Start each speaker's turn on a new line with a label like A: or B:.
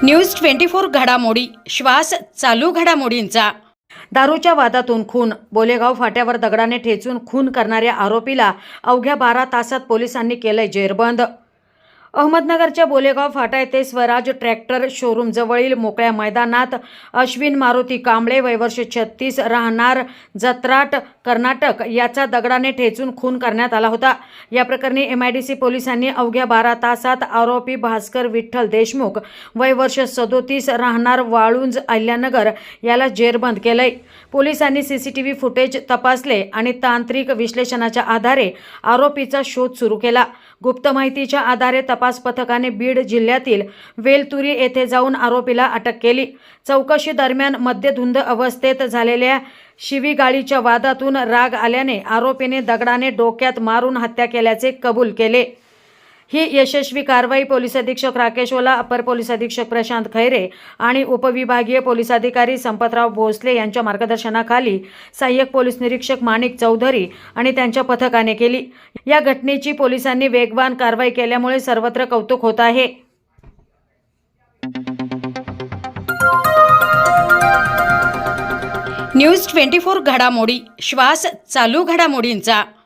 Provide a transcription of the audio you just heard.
A: News 24 घडामोडी श्वास चालू घडामोडींचा। दारूच्या वादातून खून, बोलेगाव फाट्यावर दगडाने ठेचून खून करणाऱ्या आरोपीला अवघ्या 12 तासात पोलिसांनी केलंय जेरबंद। अहमदनगरच्या बोलेगाव फाटा येथे स्वराज ट्रॅक्टर शोरूम जवळील मोकळ्या मैदानात अश्विन मारुती कांबळे वय वर्ष 36 राहणार जत्राट कर्नाटक याचा दगडाने ठेचून खून करण्यात आला होता। या प्रकरणी MIDC पोलिसांनी अवघ्या 12 तासात आरोपी भास्कर विठ्ठल देशमुख वय वर्ष 37 राहणार वाळुंज अहिल्यानगर याला जेरबंद केलंय। पोलिसांनी CCTV फुटेज तपासले आणि तांत्रिक विश्लेषणाच्या आधारे आरोपीचा शोध सुरू केला। गुप्त माहितीच्या आधारे तपास पथकाने बीड जिल्ह्यातील वेलतुरी येथे जाऊन आरोपीला अटक केली। चौकशी दरम्यान मद्यधुंद अवस्थेत झालेल्या शिवीगाळीच्या वादातून राग आल्याने आरोपीने दगडाने डोक्यात मारून हत्या केल्याचे कबूल केले। ही यशस्वी कारवाई पोलीस अधीक्षक राकेश ओला, अपर पोलीस अधीक्षक प्रशांत खैरे आणि उपविभागीय पोलीस अधिकारी संपतराव भोसले यांच्या मार्गदर्शनाखाली सहाय्यक पोलीस निरीक्षक माणिक चौधरी आणि त्यांच्या पथकाने केली। या घटनेची पोलिसांनी वेगवान कारवाई केल्यामुळे सर्वत्र कौतुक होत आहे। न्यूज 24 घडामोडी श्वास चालू घडामोडींचा।